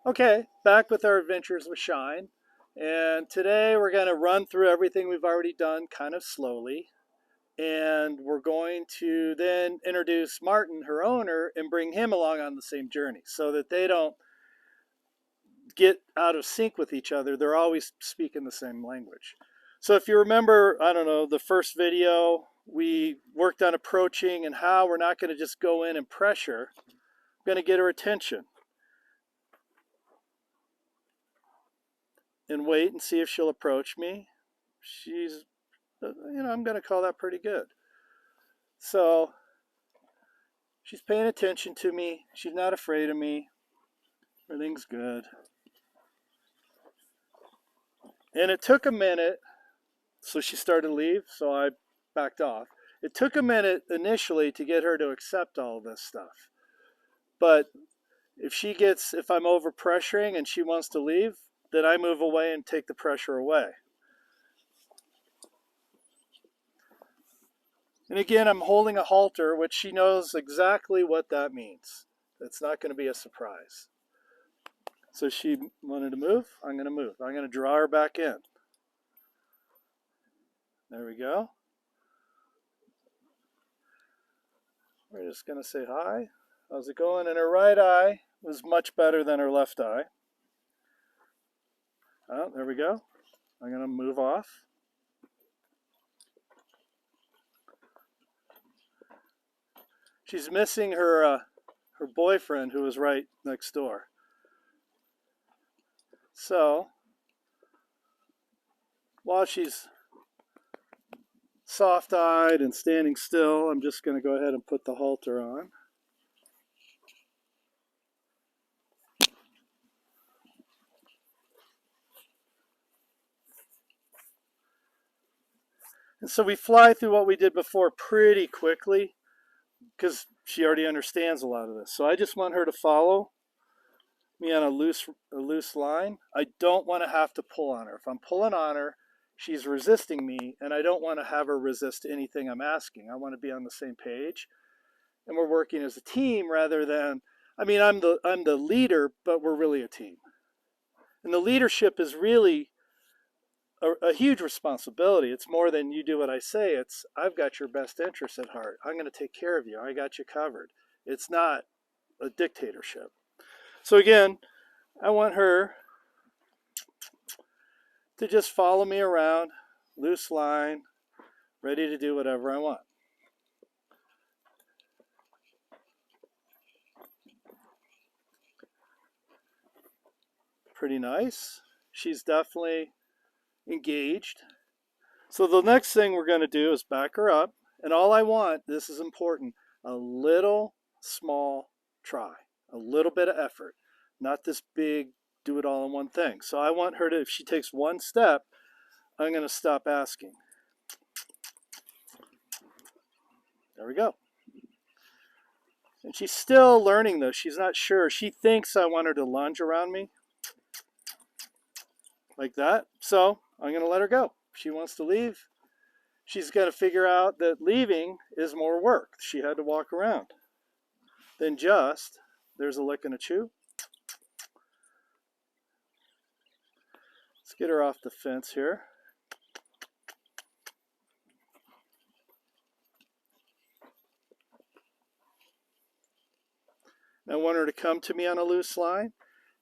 Okay, back with our adventures with Shine. And today we're going to run through everything we've already done kind of slowly. And we're going to then introduce Martin, her owner, and bring him along on the same journey so that they don't get out of sync with each other. They're always speaking the same language. So if you remember, I don't know, the first video, we worked on approaching and how we're not going to just go in and pressure. We're going to get her attention and wait and see if she'll approach me. She's, I'm going to call that pretty good. So she's paying attention to me. She's not afraid of me. Everything's good. And it took a minute. So she started to leave. So I backed off. It took a minute initially to get her to accept all this stuff. But if I'm over pressuring and she wants to leave, then I move away and take the pressure away. And again, I'm holding a halter, which she knows exactly what that means. It's not going to be a surprise. So she wanted to move. I'm going to move. I'm going to draw her back in. There we go. We're just going to say hi. How's it going? And her right eye was much better than her left eye. Oh, there we go. I'm going to move off. She's missing her boyfriend who was right next door. So while she's soft-eyed and standing still, I'm just going to go ahead and put the halter on. And so we fly through what we did before pretty quickly because she already understands a lot of this. So I just want her to follow me on a loose line. I don't want to have to pull on her. If I'm pulling on her, she's resisting me, and I don't want to have her resist anything I'm asking. I want to be on the same page, and we're working as a team rather than, I'm the leader, but we're really a team. And the leadership is really a huge responsibility. It's more than you do what I say. It's I've got your best interests at heart. I'm going to take care of you. I got you covered. It's not a dictatorship. So again, I want her to just follow me around, loose line, ready to do whatever I want. Pretty nice. She's definitely engaged. So the next thing we're going to do is back her up. And all I want, this is important, a little small try, a little bit of effort, not this big do it all in one thing. So I want her to, if she takes one step, I'm going to stop asking. There we go. And she's still learning this. She's not sure. She thinks I want her to lunge around me like that. So I'm going to let her go. If she wants to leave, she's got to figure out that leaving is more work. She had to walk around. Then just, there's a lick and a chew. Let's get her off the fence here. And I want her to come to me on a loose line,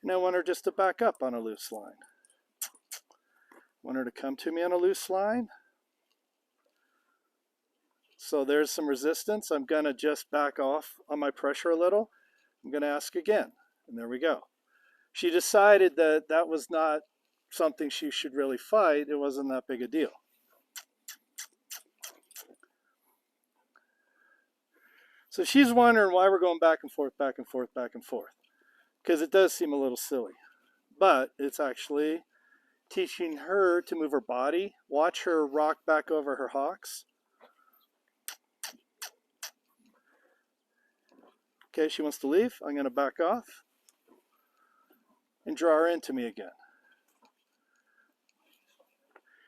and I want her just to back up on a loose line. I want her to come to me on a loose line. So there's some resistance. I'm going to just back off on my pressure a little. I'm going to ask again, and there we go. She decided that that was not something she should really fight. It wasn't that big a deal. So she's wondering why we're going back and forth, back and forth, back and forth. Because it does seem a little silly. But it's actually teaching her to move her body. Watch her rock back over her hocks. Okay, she wants to leave. I'm going to back off and draw her into me again.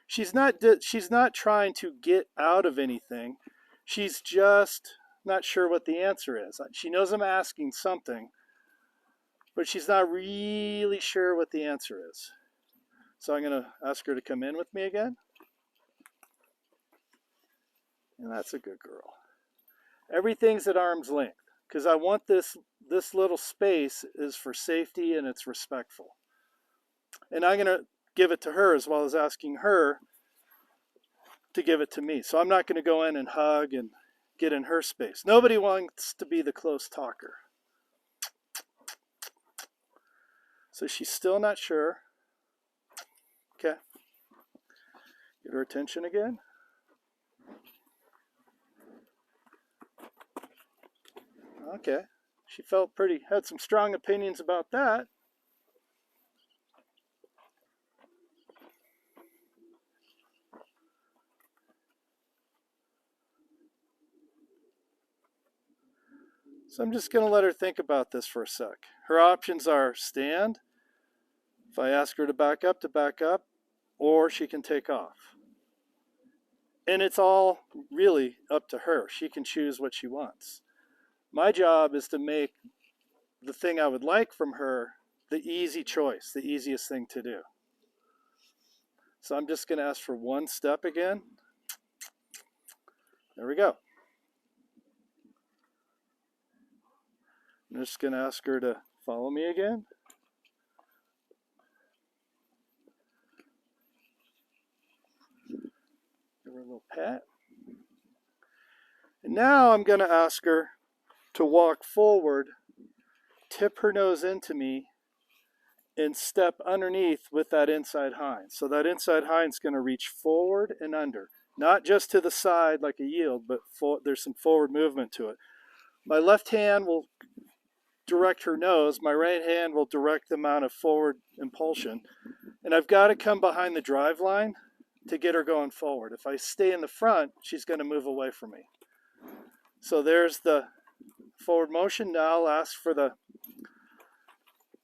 She's not trying to get out of anything. She's just not sure what the answer is. She knows I'm asking something, but she's not really sure what the answer is. So I'm going to ask her to come in with me again. And that's a good girl. Everything's at arm's length because I want this little space is for safety and it's respectful. And I'm going to give it to her as well as asking her to give it to me. So I'm not going to go in and hug and get in her space. Nobody wants to be the close talker. So she's still not sure. Okay. Get her attention again. Okay. She felt had some strong opinions about that. So I'm just going to let her think about this for a sec. Her options are stand, if I ask her to back up, or she can take off. And it's all really up to her. She can choose what she wants. My job is to make the thing I would like from her the easy choice, the easiest thing to do. So I'm just going to ask for one step again. There we go. I'm just going to ask her to follow me again. Give her a little pat. And now I'm going to ask her to walk forward, tip her nose into me, and step underneath with that inside hind. So that inside hind's going to reach forward and under. Not just to the side like a yield, but there's some forward movement to it. My left hand will direct her nose. My right hand will direct the amount of forward impulsion. And I've got to come behind the drive line to get her going forward. If I stay in the front, she's going to move away from me. So there's the forward motion. Now I'll ask for the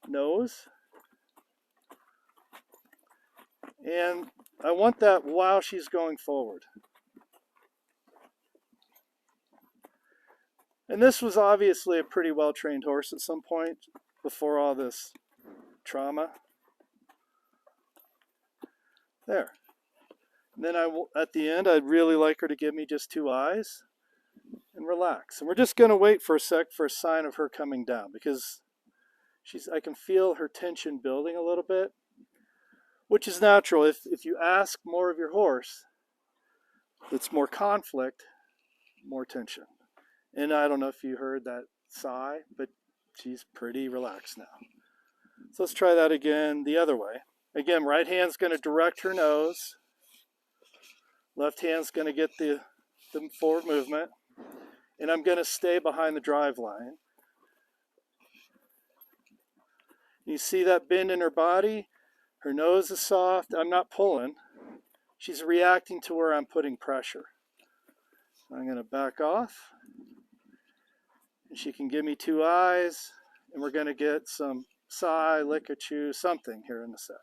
nose. And I want that while she's going forward. And this was obviously a pretty well-trained horse at some point before all this trauma. There. And then at the end, I'd really like her to give me just 2 eyes and relax. And we're just going to wait for a sec for a sign of her coming down because I can feel her tension building a little bit, which is natural. If you ask more of your horse, it's more conflict, more tension. And I don't know if you heard that sigh, but she's pretty relaxed now. So let's try that again the other way. Again, right hand's going to direct her nose. Left hand's going to get the forward movement. And I'm going to stay behind the drive line. You see that bend in her body? Her nose is soft. I'm not pulling. She's reacting to where I'm putting pressure. I'm going to back off. And she can give me 2 eyes. And we're going to get some sigh, lick a chew, something here in a sec.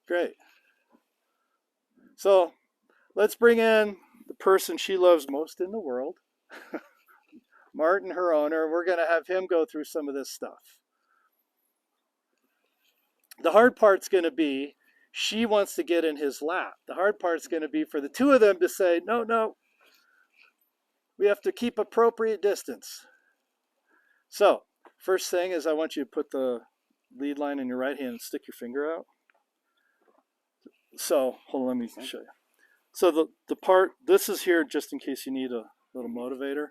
Great. So let's bring in the person she loves most in the world, Martin, her owner. We're going to have him go through some of this stuff. The hard part's going to be she wants to get in his lap. The hard part's going to be for the 2 of them to say, no, no, we have to keep appropriate distance. So first thing is I want you to put the lead line in your right hand and stick your finger out. So hold on, let me show you. So the part, this is here just in case you need a little motivator,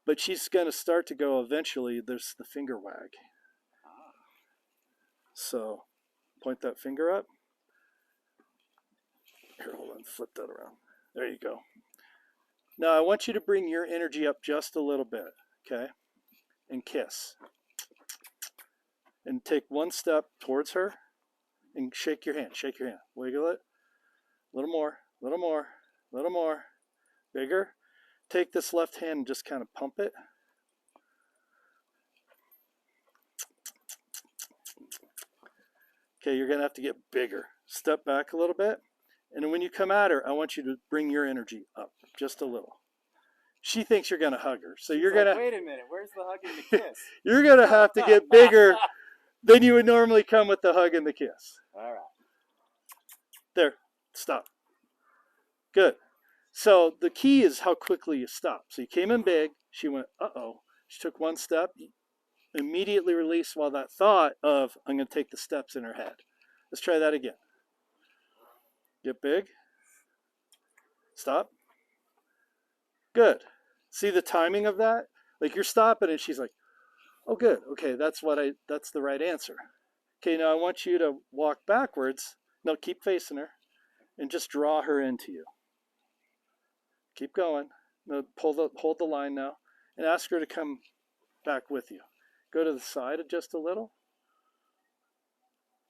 but she's going to start to go eventually. There's the finger wag. So point that finger up. Here, hold on, flip that around. There you go. Now I want you to bring your energy up just a little bit, okay? And kiss. And take 1 step towards her and shake your hand, wiggle it. A little more, a little more, a little more. Bigger. Take this left hand and just kind of pump it. Okay, you're going to have to get bigger. Step back a little bit. And when you come at her, I want you to bring your energy up just a little. she thinks you're going to hug her. So She's you're like, going to wait a minute, where's the hug and the kiss? you're going to have to get bigger than you would normally come with the hug and the kiss. All right. There. Stop. Good. So the key is how quickly you stop. So you came in big. She went, uh-oh. She took one step. Immediately released while that thought of, I'm going to take the steps in her head. Let's try that again. Get big. Stop. Good. See the timing of that? Like you're stopping and she's like, oh, good. Okay, that's the right answer. Okay, now I want you to walk backwards. No, keep facing her and just draw her into you. Keep going. No, hold the line now and ask her to come back with you. Go to the side just a little.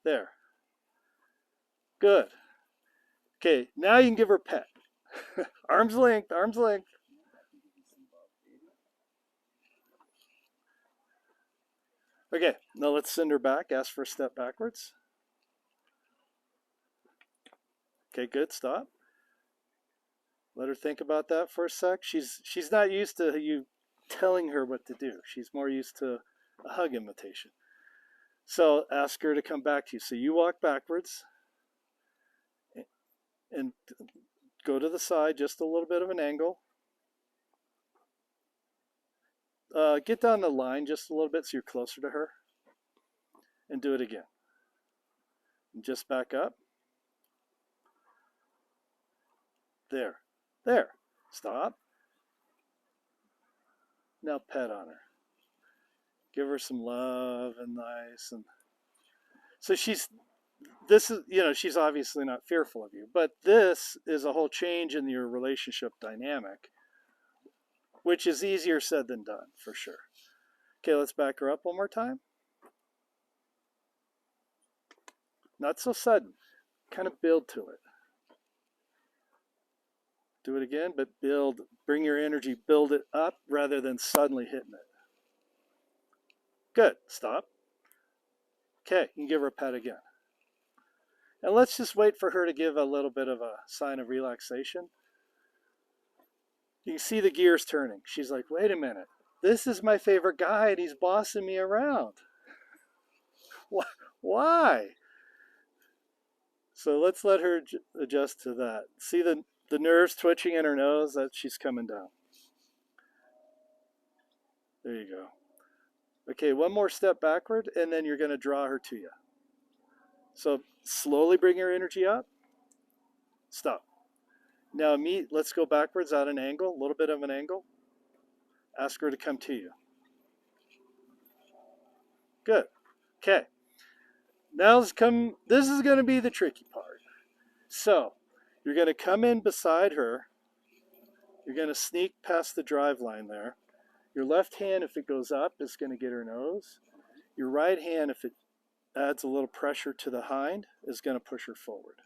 There. Good. Okay, now you can give her a pet. Arm's length, arm's length. Okay, now let's send her back. Ask for a step backwards. Okay, good. Stop. Let her think about that for a sec. She's not used to you telling her what to do. She's more used to a hug imitation. So ask her to come back to you. So you walk backwards and go to the side, just a little bit of an angle. Get down the line just a little bit so you're closer to her. And do it again. And just back up. There. There. Stop. Now pet on her. Give her some love and nice. And so she's obviously not fearful of you, but this is a whole change in your relationship dynamic, which is easier said than done, for sure. Okay, let's back her up one more time. Not so sudden. Kind of build to it. Do it again, but build. Bring your energy, build it up rather than suddenly hitting it. Good. Stop. Okay, you can give her a pet again. And let's just wait for her to give a little bit of a sign of relaxation. You can see the gears turning. She's like, wait a minute. This is my favorite guy and he's bossing me around. Why? So let's let her adjust to that. See the nerves twitching in her nose? That she's coming down. There you go. Okay, one more step backward, and then you're going to draw her to you. So slowly bring your energy up. Stop. Now let's go backwards at an angle, a little bit of an angle. Ask her to come to you. Good. Okay. Now this is going to be the tricky part. So you're going to come in beside her. You're going to sneak past the drive line there. Your left hand, if it goes up, is going to get her nose. Your right hand, if it adds a little pressure to the hind, is going to push her forward.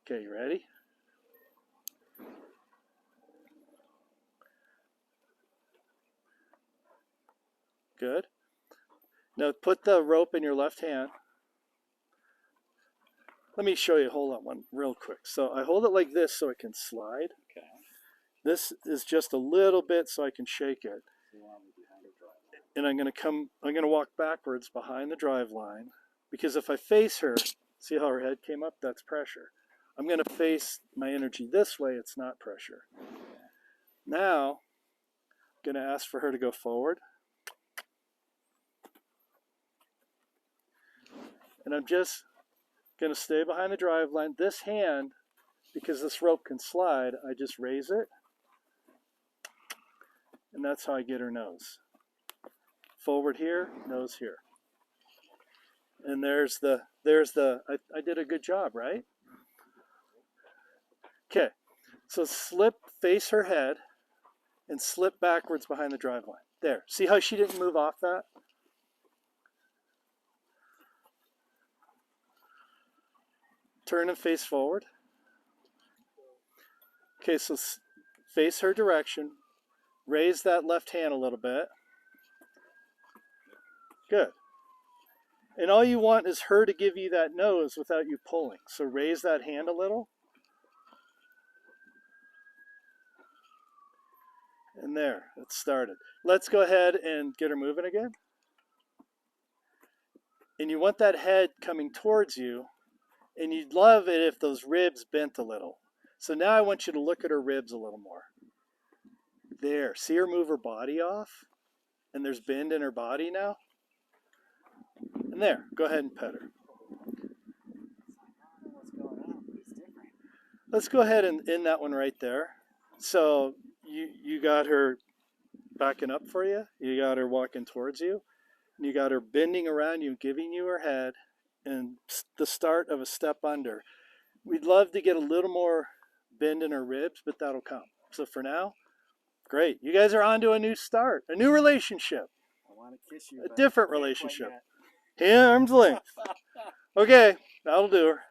Okay, you ready? Good. Now put the rope in your left hand. Let me show you. Hold on one real quick. So I hold it like this so it can slide. Okay. This is just a little bit so I can shake it. And I'm going to walk backwards behind the drive line, because if I face her, see how her head came up? That's pressure. I'm going to face my energy this way. It's not pressure. Now, I'm going to ask for her to go forward. And I'm just going to stay behind the drive line. This hand, because this rope can slide, I just raise it. And that's how I get her nose. Forward here, nose here. And I did a good job, right? Okay, so face her head, and slip backwards behind the drive line. There, see how she didn't move off that? Turn and face forward. Okay, so face her direction. Raise that left hand a little bit. Good. And all you want is her to give you that nose without you pulling. So raise that hand a little. And there, it started. Let's go ahead and get her moving again. And you want that head coming towards you, and you'd love it if those ribs bent a little. So now I want you to look at her ribs a little more. There, see her move her body off? And there's bend in her body now. And there, go ahead and pet her. Let's go ahead and end that one right there. So you got her backing up for you. You got her walking towards you. And you got her bending around you, giving you her head, and the start of a step under. We'd love to get a little more bend in her ribs, but that'll come. So for now, great. You guys are on to a new start, a new relationship. I want to kiss you. A different relationship. Arm's length. Okay, that'll do her.